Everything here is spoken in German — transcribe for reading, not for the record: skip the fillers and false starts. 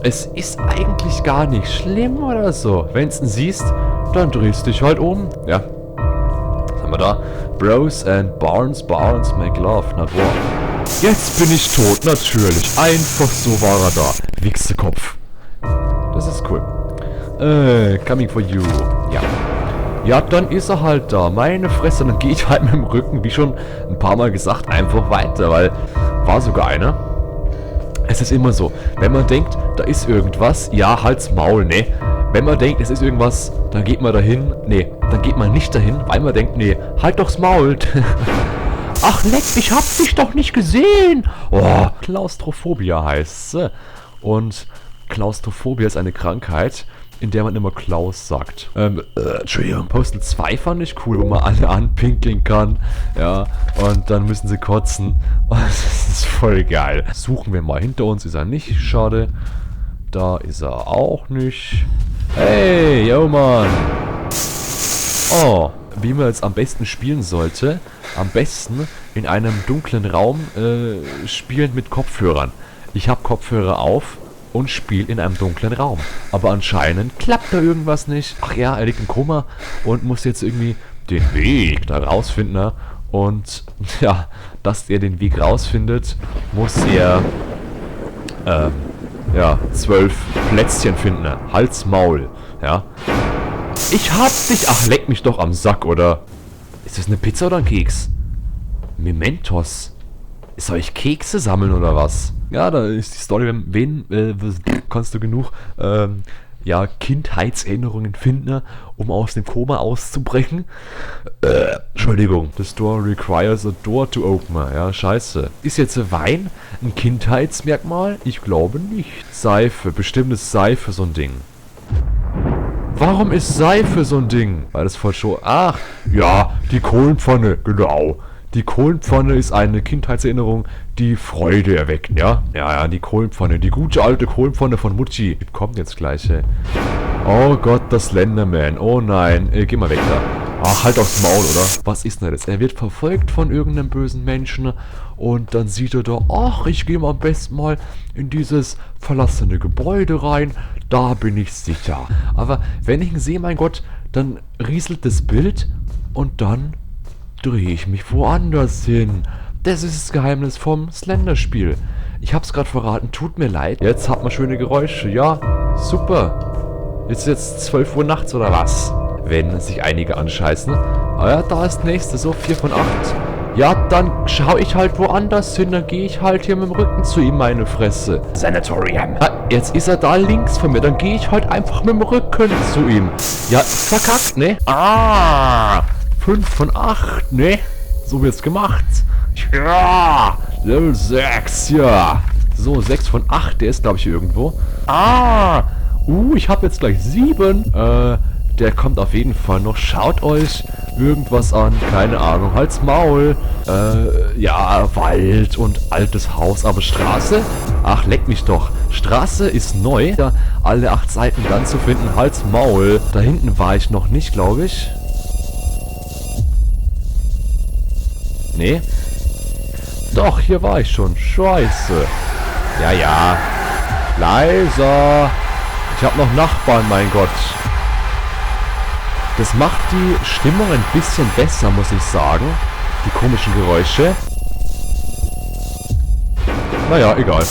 Es ist eigentlich gar nicht schlimm oder so. Wenn du ihn siehst, dann drehst du dich halt um. Ja. Was haben wir da? Bros and Barnes make love, not war. Jetzt bin ich tot, natürlich. Einfach so war er da. Wichsekopf. Das ist cool. Coming for you. Ja. Ja, dann ist er halt da. Meine Fresse, dann gehe ich halt mit dem Rücken, wie schon ein paar Mal gesagt, einfach weiter, weil war sogar einer. Es ist immer so, wenn man denkt, da ist irgendwas, ja, halt's Maul, ne? Wenn man denkt, es ist irgendwas, dann geht man dahin, ne, dann geht man nicht dahin, weil man denkt, ne, halt doch's Maul. Ach leck, ich hab dich doch nicht gesehen. Oh, Klaustrophobia heißt's. Und Klaustrophobia ist eine Krankheit, in der man immer Klaus sagt. Entschuldigung. Postal 2 fand ich cool, wo man alle anpinkeln kann. Ja, und dann müssen sie kotzen. Das ist voll geil. Suchen wir mal hinter uns. Ist er nicht? Schade. Da ist er auch nicht. Hey, yo, Mann. Oh, wie man jetzt am besten spielen sollte. Am besten in einem dunklen Raum spielend mit Kopfhörern. Ich habe Kopfhörer auf und spielt in einem dunklen Raum. Aber anscheinend klappt da irgendwas nicht. Ach ja, er liegt im Koma und muss jetzt irgendwie den Weg da rausfinden. Ne? Und ja, dass er den Weg rausfindet, muss er 12 Plätzchen finden. Ne? Hals, Maul. Ja. Ich hab dich. Ach, leck mich doch am Sack, oder? Ist das eine Pizza oder ein Keks? Mementos. Soll ich Kekse sammeln oder was? Ja, da ist die Story, wen kannst du genug Kindheitserinnerungen finden, um aus dem Koma auszubrechen? Entschuldigung. The store requires a door to open. Ja, scheiße. Ist jetzt Wein ein Kindheitsmerkmal? Ich glaube nicht. Seife, bestimmtes Seife, so ein Ding. Warum ist Seife so ein Ding? Weil das voll schon... Ach, ja, die Kohlenpfanne, genau. Die Kohlenpfanne ist eine Kindheitserinnerung, die Freude erweckt, ja? Ja, die Kohlenpfanne. Die gute alte Kohlenpfanne von Mutti. Die kommt jetzt gleich, ey. Oh Gott, das Slenderman. Oh nein. Geh mal weg da. Ach, halt aufs Maul, oder? Was ist denn das? Er wird verfolgt von irgendeinem bösen Menschen und dann sieht er da, ach, ich gehe mal am besten mal in dieses verlassene Gebäude rein. Da bin ich sicher. Aber wenn ich ihn sehe, mein Gott, dann rieselt das Bild und dann drehe ich mich woanders hin. Das ist das Geheimnis vom Slender-Spiel. Ich hab's gerade verraten, tut mir leid. Jetzt hat man schöne Geräusche. Ja, super. Jetzt 12 Uhr nachts oder was? Wenn sich einige anscheißen. Ah ja, da ist nächste, so 4 von 8. Ja, dann schau ich halt woanders hin, dann gehe ich halt hier mit dem Rücken zu ihm, meine Fresse. Sanatorium. Ah, jetzt ist er da links von mir, dann gehe ich halt einfach mit dem Rücken zu ihm. Ja, verkackt, ne? Ah, 5 von 8, ne? So wird's gemacht. Ja, Level 6, ja. So, 6 von 8, der ist, glaube ich, hier irgendwo. Ah, ich habe jetzt gleich 7. Der kommt auf jeden Fall noch. Schaut euch irgendwas an. Keine Ahnung. Halt's Maul. Ja, Wald und altes Haus. Aber Straße? Ach, leck mich doch. Straße ist neu. Da alle 8 Seiten dann zu finden. Halt's Maul. Da hinten war ich noch nicht, glaube ich. Nee. Doch, hier war ich schon. Scheiße. Ja, ja. Leiser. Ich habe noch Nachbarn, mein Gott. Das macht die Stimmung ein bisschen besser, muss ich sagen. Die komischen Geräusche. Naja, egal.